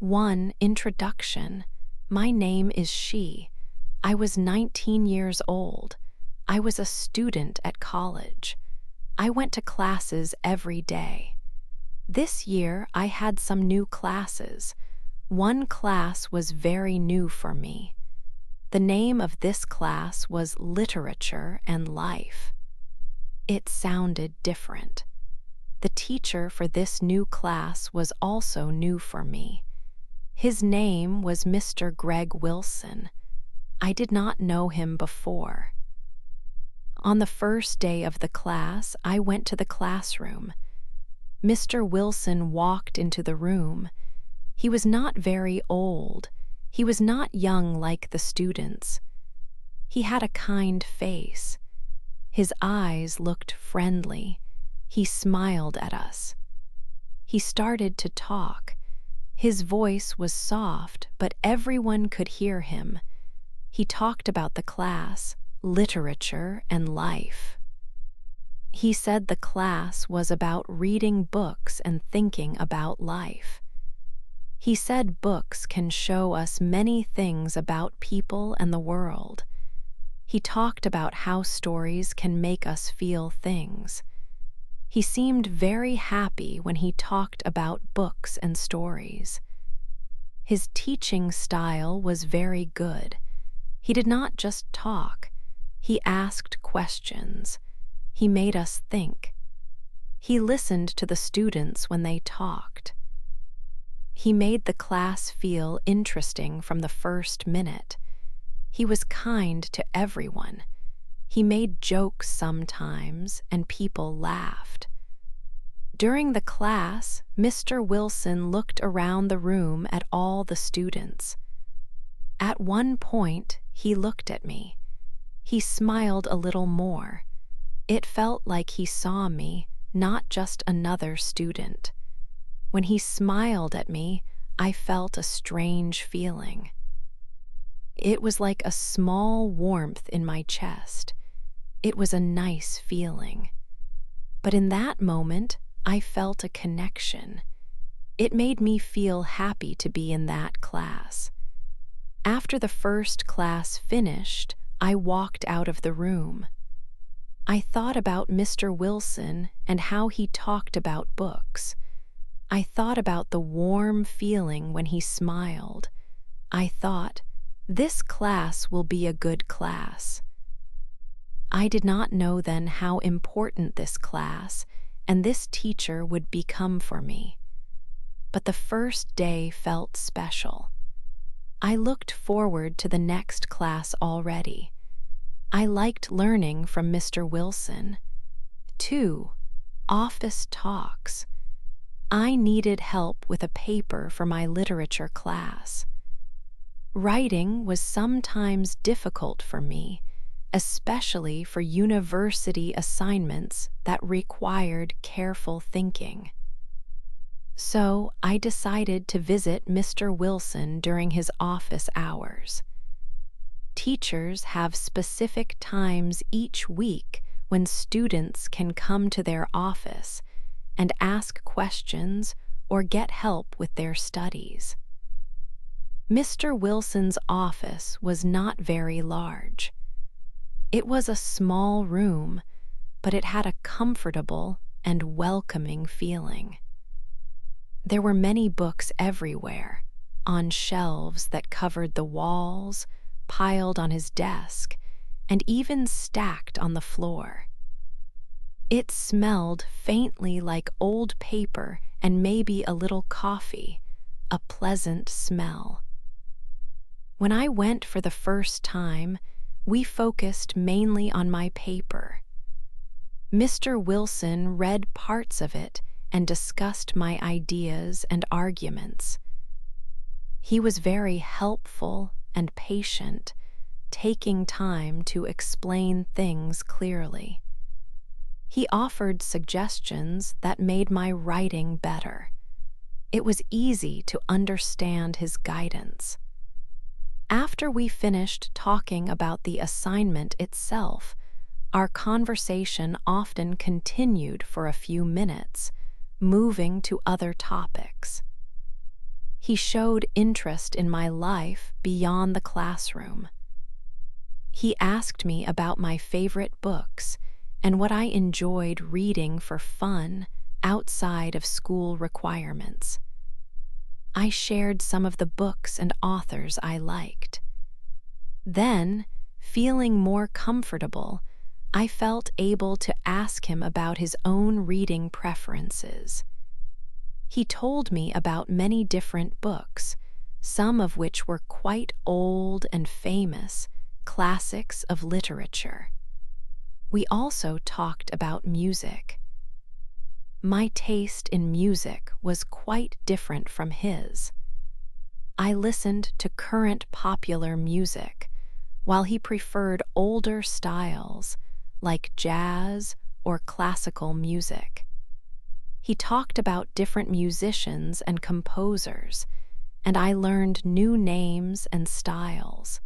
1. Introduction. My name is She. I was 19 years old. I was a student at college. I went to classes every day. This year, I had some new classes. One class was very new for me. The name of this class was Literature and Life. It sounded different. The teacher for this new class was also new for me. His name was Mr. Greg Wilson. I did not know him before. On the first day of the class, I went to the classroom. Mr. Wilson walked into the room. He was not very old. He was not young like the students. He had a kind face. His eyes looked friendly. He smiled at us. He started to talk. His voice was soft, but everyone could hear him. He talked about the class, literature and life. He said the class was about reading books and thinking about life. He said books can show us many things about people and the world. He talked about how stories can make us feel things. He seemed very happy when he talked about books and stories. His teaching style was very good. He did not just talk. He asked questions. He made us think. He listened to the students when they talked. He made the class feel interesting from the first minute. He was kind to everyone. He made jokes sometimes, and people laughed. During the class, Mr. Wilson looked around the room at all the students. At one point, he looked at me. He smiled a little more. It felt like he saw me, not just another student. When he smiled at me, I felt a strange feeling. It was like a small warmth in my chest. It was a nice feeling. But in that moment, I felt a connection. It made me feel happy to be in that class. After the first class finished, I walked out of the room. I thought about Mr. Wilson and how he talked about books. I thought about the warm feeling when he smiled. I thought, this class will be a good class. I did not know then how important this class and this teacher would become for me. But the first day felt special. I looked forward to the next class already. I liked learning from Mr. Wilson. 2. Office talks. I needed help with a paper for my literature class. Writing was sometimes difficult for me, especially for university assignments that required careful thinking. So I decided to visit Mr. Wilson during his office hours. Teachers have specific times each week when students can come to their office and ask questions or get help with their studies. Mr. Wilson's office was not very large. It was a small room, but it had a comfortable and welcoming feeling. There were many books everywhere, on shelves that covered the walls, piled on his desk, and even stacked on the floor. It smelled faintly like old paper and maybe a little coffee, a pleasant smell. When I went for the first time, we focused mainly on my paper. Mr. Wilson read parts of it and discussed my ideas and arguments. He was very helpful and patient, taking time to explain things clearly. He offered suggestions that made my writing better. It was easy to understand his guidance. After we finished talking about the assignment itself, our conversation often continued for a few minutes, moving to other topics. He showed interest in my life beyond the classroom. He asked me about my favorite books and what I enjoyed reading for fun outside of school requirements. I shared some of the books and authors I liked. Then, feeling more comfortable, I felt able to ask him about his own reading preferences. He told me about many different books, some of which were quite old and famous, classics of literature. We also talked about music. My taste in music was quite different from his. I listened to current popular music, while he preferred older styles like jazz or classical music. He talked about different musicians and composers, and I learned new names and styles.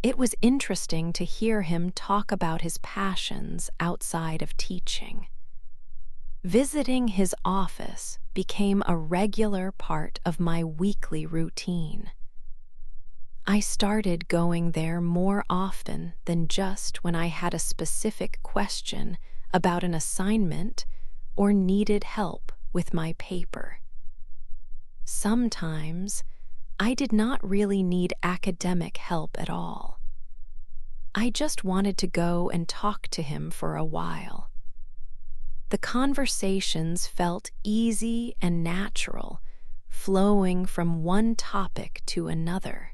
It was interesting to hear him talk about his passions outside of teaching. Visiting his office became a regular part of my weekly routine. I started going there more often than just when I had a specific question about an assignment or needed help with my paper. Sometimes, I did not really need academic help at all. I just wanted to go and talk to him for a while. The conversations felt easy and natural, flowing from one topic to another.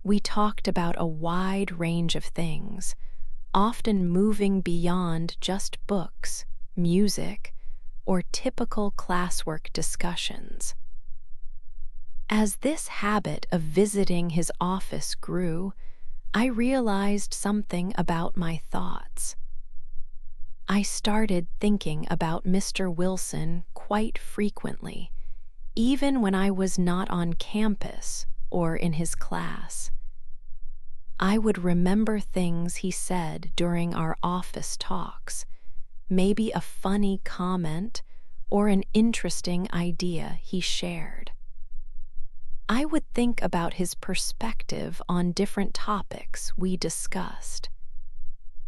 We talked about a wide range of things, often moving beyond just books, music, or typical classwork discussions. As this habit of visiting his office grew, I realized something about my thoughts. I started thinking about Mr. Wilson quite frequently, even when I was not on campus or in his class. I would remember things he said during our office talks, maybe a funny comment or an interesting idea he shared. I would think about his perspective on different topics we discussed.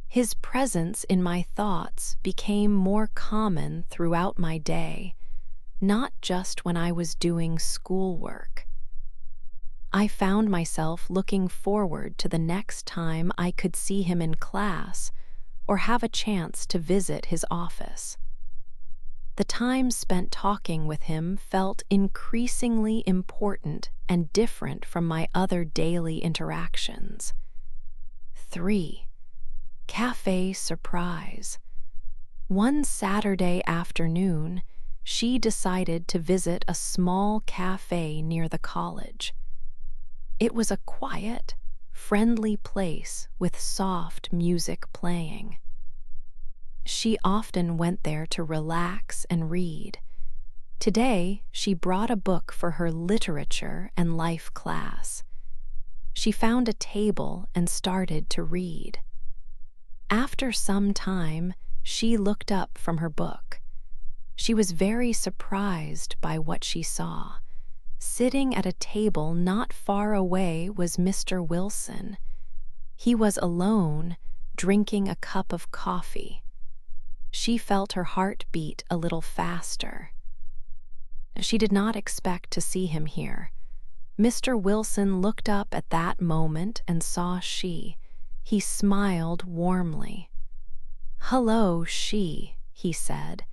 His presence in my thoughts became more common throughout my day, not just when I was doing schoolwork. I found myself looking forward to the next time I could see him in class or have a chance to visit his office. The time spent talking with him felt increasingly important and different from my other daily interactions. 3. Cafe surprise. One Saturday afternoon, she decided to visit a small cafe near the college. It was a quiet, friendly place with soft music playing. She often went there to relax and read. Today, she brought a book for her literature and life class. She found a table and started to read. After some time, she looked up from her book. She was very surprised by what she saw. Sitting at a table not far away was Mr. Wilson. He was alone, drinking a cup of coffee. She felt her heart beat a little faster. She did not expect to see him here. Mr. Wilson looked up at that moment and saw she. He smiled warmly. "Hello, she," he said.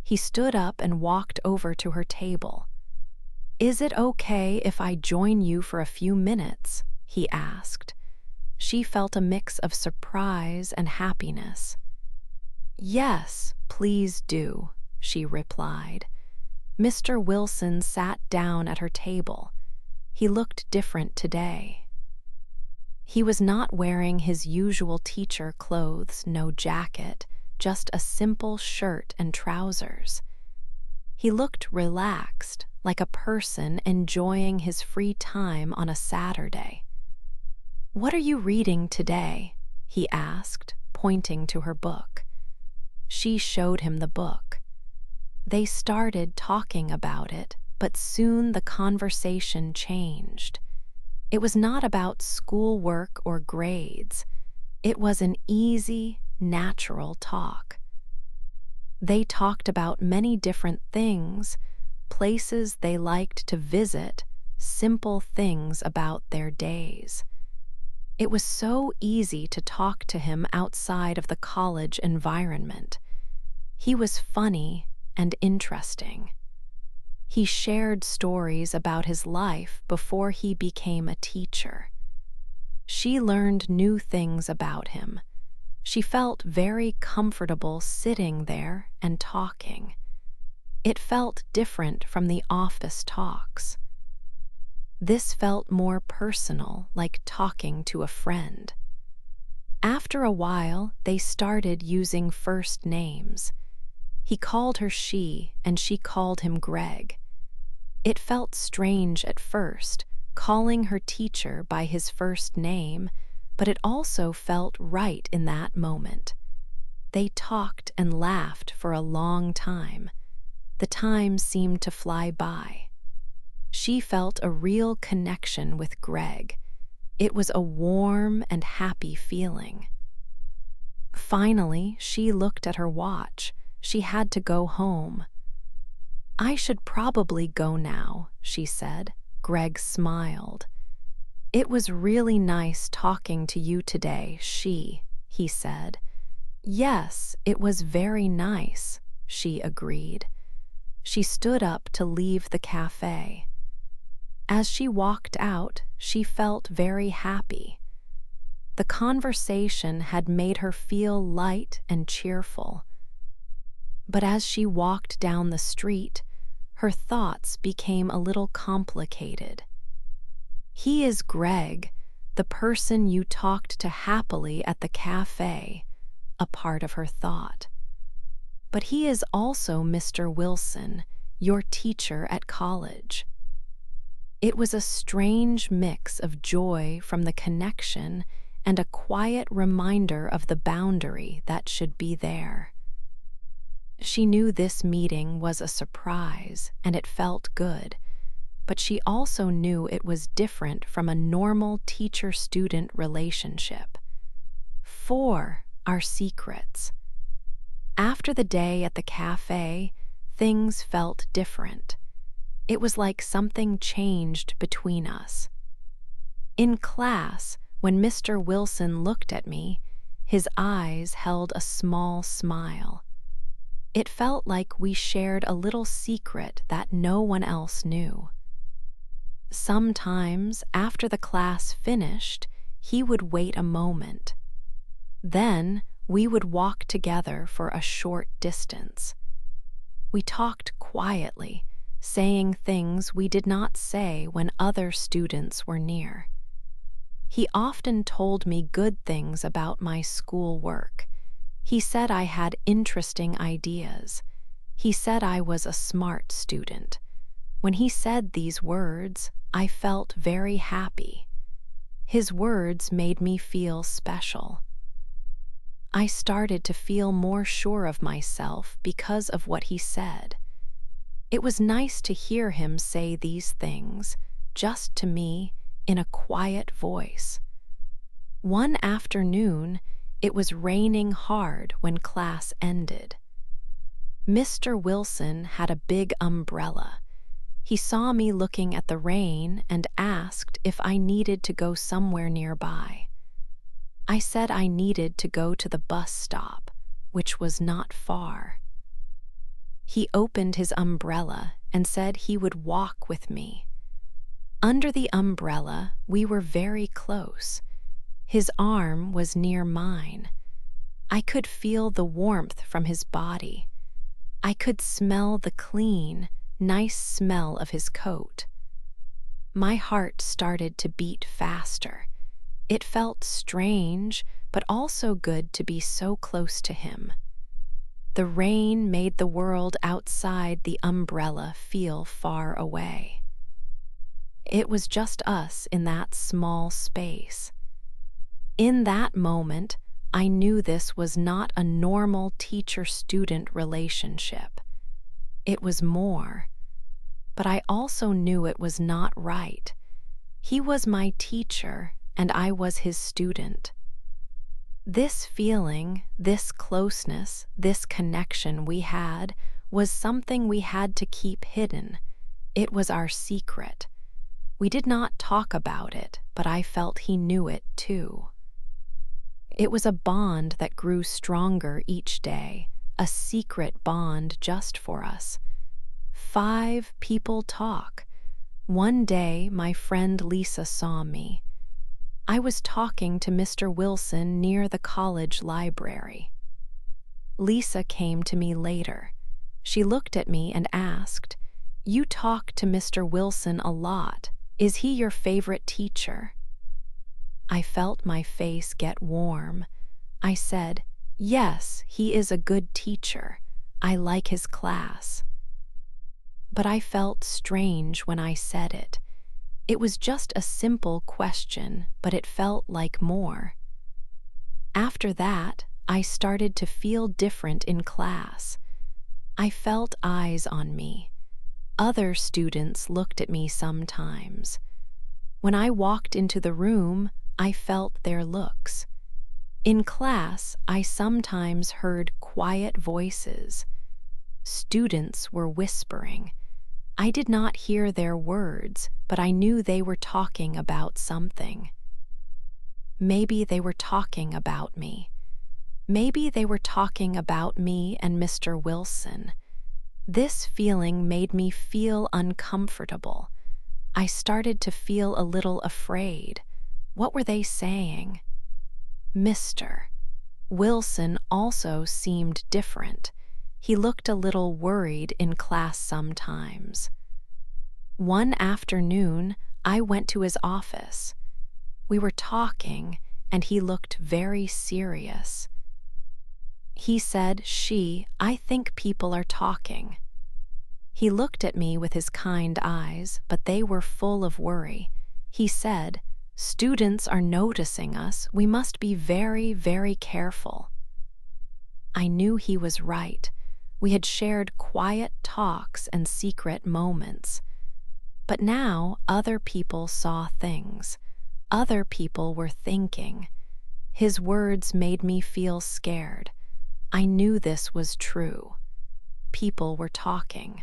He stood up and walked over to her table. "Is it okay if I join you for a few minutes?" he asked. She felt a mix of surprise and happiness. "Yes, please do," she replied. Mr. Wilson sat down at her table. He looked different today. He was not wearing his usual teacher clothes, no jacket, just a simple shirt and trousers. He looked relaxed, like a person enjoying his free time on a Saturday. "What are you reading today?" he asked, pointing to her book. She showed him the book. They started talking about it, but soon the conversation changed. It was not about schoolwork or grades. It was an easy, natural talk. They talked about many different things, places they liked to visit, simple things about their days. It was so easy to talk to him outside of the college environment. He was funny and interesting. He shared stories about his life before he became a teacher. She learned new things about him. She felt very comfortable sitting there and talking. It felt different from the office talks. This felt more personal, like talking to a friend. After a while, they started using first names. He called her she, and she called him Greg. It felt strange at first, calling her teacher by his first name, but it also felt right in that moment. They talked and laughed for a long time. The time seemed to fly by. She felt a real connection with Greg. It was a warm and happy feeling. Finally, she looked at her watch. She had to go home. "I should probably go now," she said. Greg smiled. "It was really nice talking to you today, he said. "Yes, it was very nice," she agreed. She stood up to leave the cafe. As she walked out, she felt very happy. The conversation had made her feel light and cheerful. But as she walked down the street, her thoughts became a little complicated. "He is Greg, the person you talked to happily at the cafe," a part of her thought. "But he is also Mr. Wilson, your teacher at college." It was a strange mix of joy from the connection and a quiet reminder of the boundary that should be there. She knew this meeting was a surprise, and it felt good, but she also knew it was different from a normal teacher-student relationship. 4. Our secrets. After the day at the cafe, things felt different. It was like something changed between us. In class, when Mr. Wilson looked at me, his eyes held a small smile. It felt like we shared a little secret that no one else knew. Sometimes, after the class finished, he would wait a moment. Then, we would walk together for a short distance. We talked quietly, saying things we did not say when other students were near. He often told me good things about my school work. He said I had interesting ideas. He said I was a smart student. When he said these words, I felt very happy. His words made me feel special. I started to feel more sure of myself because of what he said. It was nice to hear him say these things, just to me, in a quiet voice. One afternoon, it was raining hard when class ended. Mr. Wilson had a big umbrella. He saw me looking at the rain and asked if I needed to go somewhere nearby. I said I needed to go to the bus stop, which was not far. He opened his umbrella and said he would walk with me. Under the umbrella, we were very close. His arm was near mine. I could feel the warmth from his body. I could smell the clean, nice smell of his coat. My heart started to beat faster. It felt strange, but also good to be so close to him. The rain made the world outside the umbrella feel far away. It was just us in that small space. In that moment, I knew this was not a normal teacher-student relationship. It was more. but I also knew it was not right. He was my teacher, and I was his student. This feeling, this closeness, this connection we had was something we had to keep hidden. It was our secret. We did not talk about it, but I felt he knew it too. It was a bond that grew stronger each day, a secret bond just for us. 5 people talk. One day, my friend Lisa saw me. I was talking to Mr. Wilson near the college library. Lisa came to me later. She looked at me and asked, "You talk to Mr. Wilson a lot. Is he your favorite teacher?" I felt my face get warm. I said, "Yes, he is a good teacher. I like his class." But I felt strange when I said it. It was just a simple question, but it felt like more. After that, I started to feel different in class. I felt eyes on me. Other students looked at me sometimes. When I walked into the room, I felt their looks. In class, I sometimes heard quiet voices. Students were whispering. I did not hear their words, but I knew they were talking about something. Maybe they were talking about me. Maybe they were talking about me and Mr. Wilson. This feeling made me feel uncomfortable. I started to feel a little afraid. What were they saying? Mr. Wilson also seemed different. He looked a little worried in class sometimes. One afternoon, I went to his office. We were talking, and he looked very serious. He said, I think people are talking." He looked at me with his kind eyes, but they were full of worry. He said, "Students are noticing us. We must be very, very careful." I knew he was right. We had shared quiet talks and secret moments. But now other people saw things. Other people were thinking. His words made me feel scared. I knew this was true. People were talking.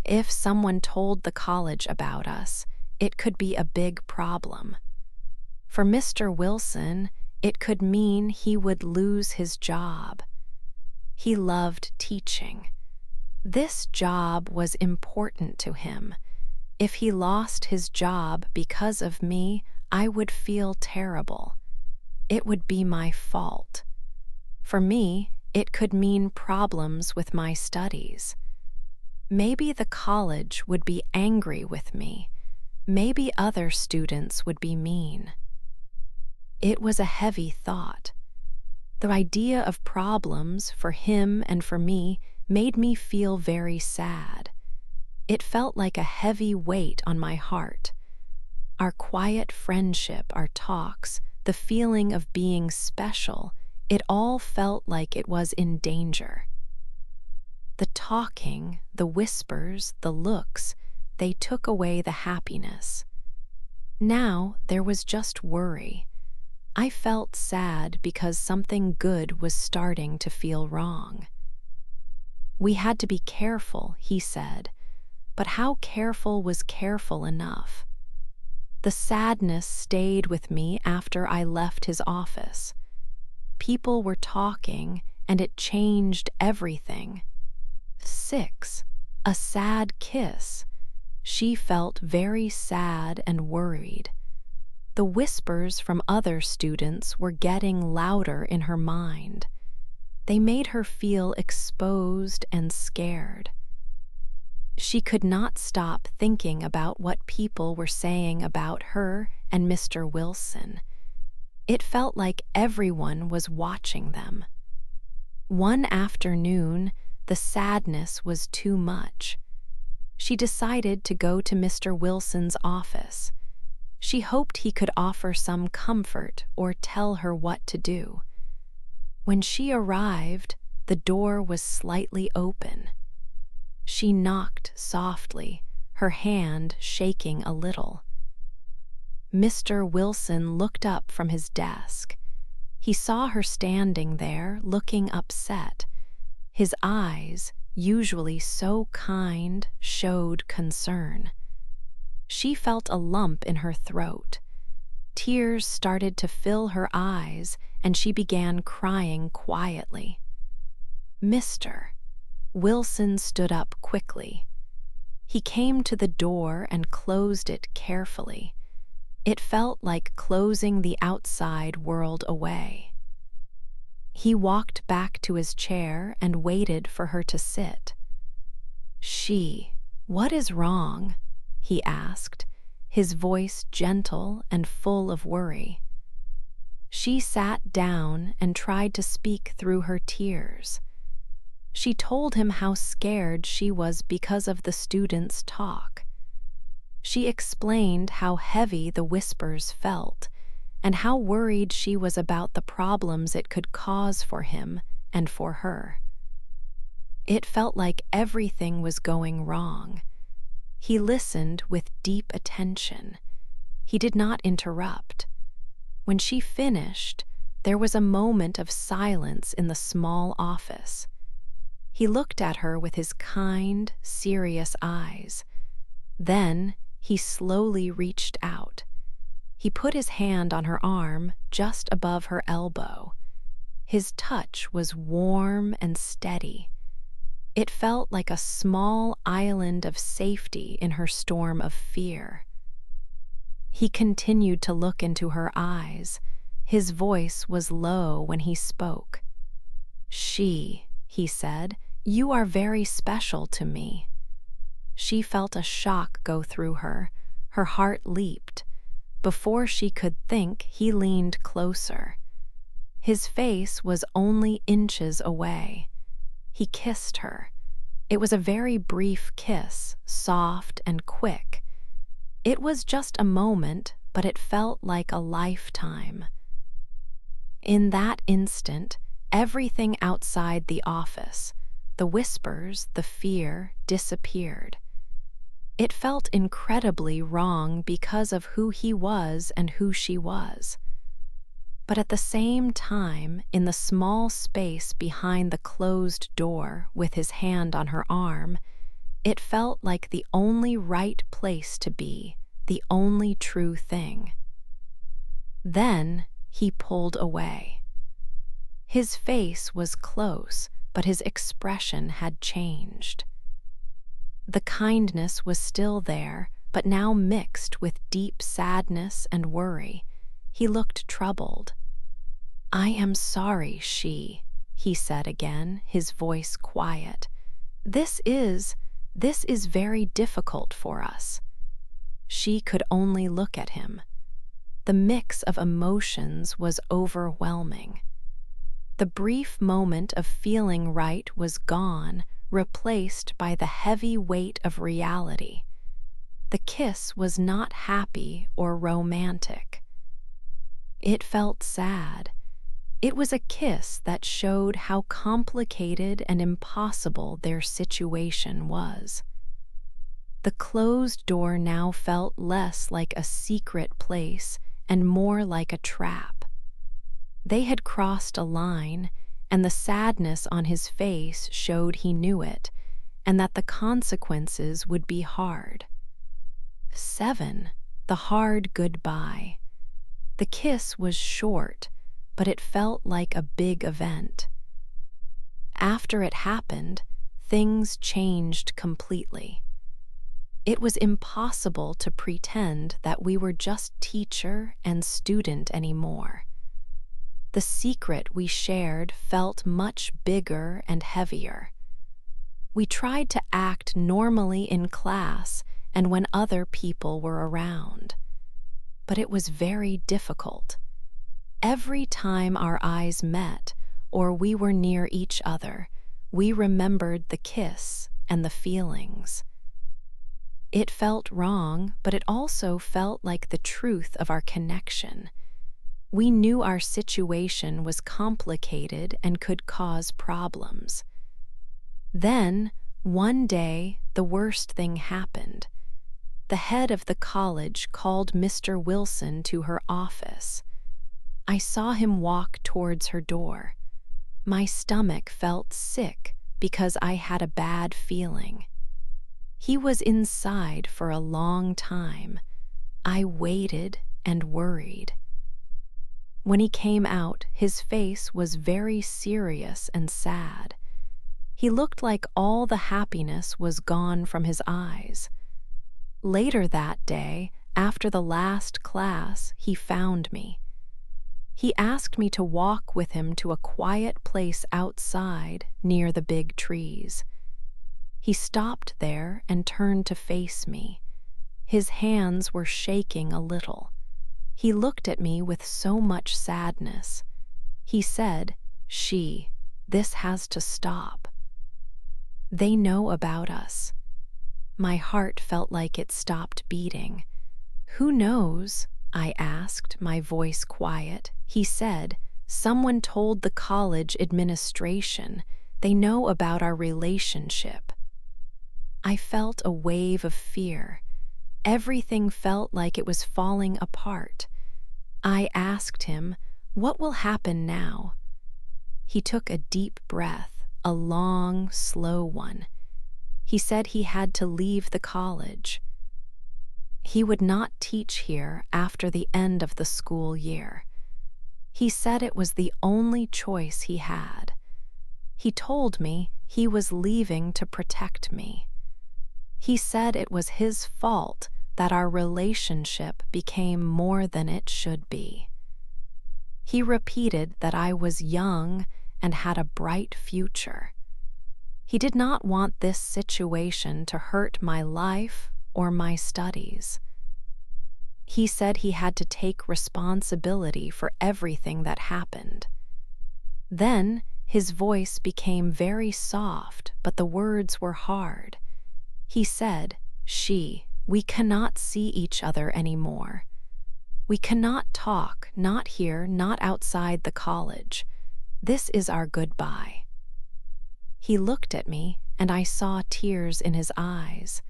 If someone told the college about us, it could be a big problem. For Mr. Wilson, it could mean he would lose his job. He loved teaching. This job was important to him. If he lost his job because of me, I would feel terrible. It would be my fault. For me, it could mean problems with my studies. Maybe the college would be angry with me. Maybe other students would be mean. It was a heavy thought. The idea of problems for him and for me made me feel very sad. It felt like a heavy weight on my heart. Our quiet friendship, our talks, the feeling of being special, it all felt like it was in danger. The talking, the whispers, the looks, they took away the happiness. Now there was just worry. I felt sad because something good was starting to feel wrong. We had to be careful, he said, but how careful was careful enough? The sadness stayed with me after I left his office. People were talking, and it changed everything. 6. A sad kiss. She felt very sad and worried. The whispers from other students were getting louder in her mind. They made her feel exposed and scared. She could not stop thinking about what people were saying about her and Mr. Wilson. It felt like everyone was watching them. One afternoon, the sadness was too much. She decided to go to Mr. Wilson's office. She hoped he could offer some comfort or tell her what to do. When she arrived, the door was slightly open. She knocked softly, her hand shaking a little. Mr. Wilson looked up from his desk. He saw her standing there, looking upset. His eyes, usually so kind, showed concern. She felt a lump in her throat. Tears started to fill her eyes, and she began crying quietly. Mr. Wilson stood up quickly. He came to the door and closed it carefully. It felt like closing the outside world away. He walked back to his chair and waited for her to sit. What is wrong?" he asked, his voice gentle and full of worry. She sat down and tried to speak through her tears. She told him how scared she was because of the students' talk. She explained how heavy the whispers felt and how worried she was about the problems it could cause for him and for her. It felt like everything was going wrong. He listened with deep attention. He did not interrupt. When she finished, there was a moment of silence in the small office. He looked at her with his kind, serious eyes. Then he slowly reached out. He put his hand on her arm just above her elbow. His touch was warm and steady. It felt like a small island of safety in her storm of fear. He continued to look into her eyes. His voice was low when he spoke. He said, "You are very special to me." She felt a shock go through her. Her heart leaped. Before she could think, he leaned closer. His face was only inches away. He kissed her. It was a very brief kiss, soft and quick. It was just a moment, but it felt like a lifetime. In that instant, everything outside the office, the whispers, the fear, disappeared. It felt incredibly wrong because of who he was and who she was. But at the same time, in the small space behind the closed door with his hand on her arm, it felt like the only right place to be, the only true thing. Then he pulled away. His face was close, but his expression had changed. The kindness was still there, but now mixed with deep sadness and worry. He looked troubled. "I am sorry, he said again, his voice quiet. This is very difficult for us." She could only look at him. The mix of emotions was overwhelming. The brief moment of feeling right was gone, replaced by the heavy weight of reality. The kiss was not happy or romantic. It felt sad. It was a kiss that showed how complicated and impossible their situation was. The closed door now felt less like a secret place and more like a trap. They had crossed a line, and the sadness on his face showed he knew it, and that the consequences would be hard. 7. The hard goodbye. The kiss was short, but it felt like a big event. After it happened, things changed completely. It was impossible to pretend that we were just teacher and student anymore. The secret we shared felt much bigger and heavier. We tried to act normally in class and when other people were around. But it was very difficult. Every time our eyes met or we were near each other, we remembered the kiss and the feelings. It felt wrong, but it also felt like the truth of our connection. We knew our situation was complicated and could cause problems. Then, One day, the worst thing happened. The head of the college called Mr. Wilson to her office. I saw him walk towards her door. My stomach felt sick because I had a bad feeling. He was inside for a long time. I waited and worried. When he came out, his face was very serious and sad. He looked like all the happiness was gone from his eyes. Later that day, after the last class, he found me. He asked me to walk with him to a quiet place outside near the big trees. He stopped there and turned to face me. His hands were shaking a little. He looked at me with so much sadness. He said, "This has to stop. They know about us." My heart felt like it stopped beating. "Who knows?" I asked, my voice quiet. He said, "Someone told the college administration. They know about our relationship." I felt a wave of fear. Everything felt like it was falling apart. I asked him, "What will happen now?" He took a deep breath, a long, slow one. He said he had to leave the college. He would not teach here after the end of the school year. He said it was the only choice he had. He told me he was leaving to protect me. He said it was his fault that our relationship became more than it should be. He repeated that I was young and had a bright future. He did not want this situation to hurt my life or my studies. He said he had to take responsibility for everything that happened. Then his voice became very soft, but the words were hard. He said, "We cannot see each other anymore. We cannot talk, not here, not outside the college. This is our goodbye." He looked at me, and I saw tears in his eyes.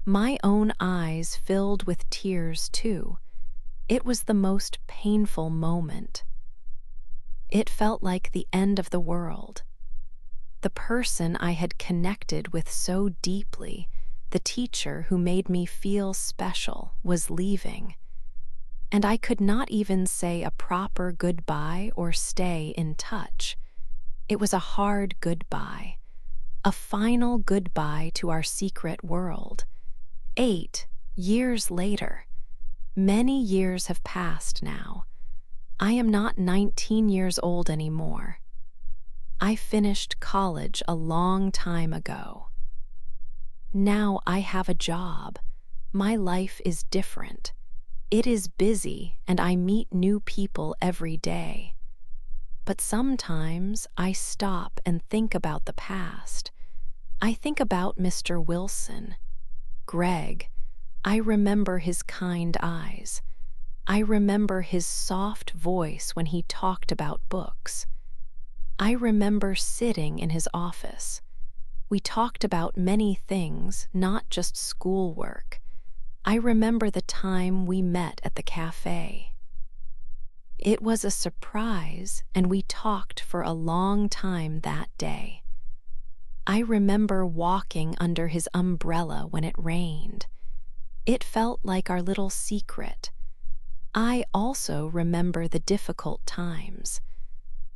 My own eyes filled with tears, too. It was the most painful moment. It felt like the end of the world. The person I had connected with so deeply, the teacher who made me feel special, was leaving. And I could not even say a proper goodbye or stay in touch. It was a hard goodbye, a final goodbye to our secret world. 8 years later. Many years have passed now. I am not 19 years old anymore. I finished college a long time ago. Now I have a job. My life is different. It is busy, and I meet new people every day. But sometimes I stop and think about the past. I think about Mr. Wilson. Greg. I remember his kind eyes. I remember his soft voice when he talked about books. I remember sitting in his office. We talked about many things, not just schoolwork. I remember the time we met at the cafe. It was a surprise, and we talked for a long time that day. I remember walking under his umbrella when it rained. It felt like our little secret. I also remember the difficult times.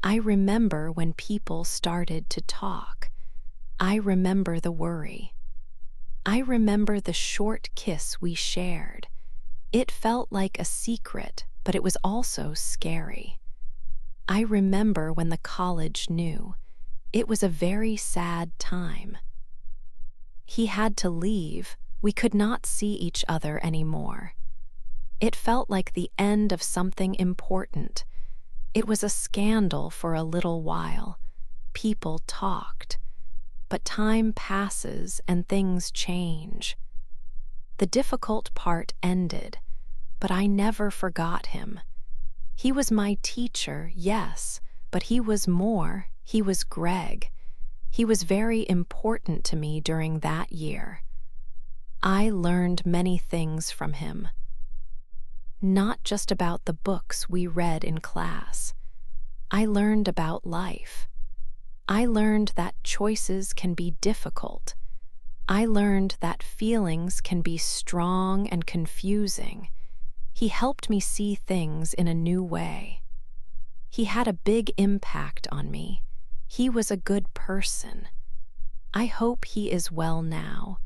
I remember when people started to talk. I remember the worry. I remember the short kiss we shared. It felt like a secret, but it was also scary. I remember when the college knew. It was a very sad time. He had to leave. We could not see each other anymore. It felt like the end of something important. It was a scandal for a little while. People talked. But time passes and things change. The difficult part ended, but I never forgot him. He was my teacher, yes, but he was more. He was Greg. He was very important to me during that year. I learned many things from him, not just about the books we read in class. I learned about life. I learned that choices can be difficult. I learned that feelings can be strong and confusing. He helped me see things in a new way. He had a big impact on me. He was a good person. I hope he is well now.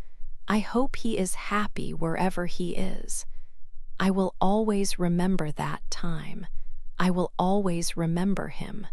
I hope he is happy wherever he is. I will always remember that time. I will always remember him.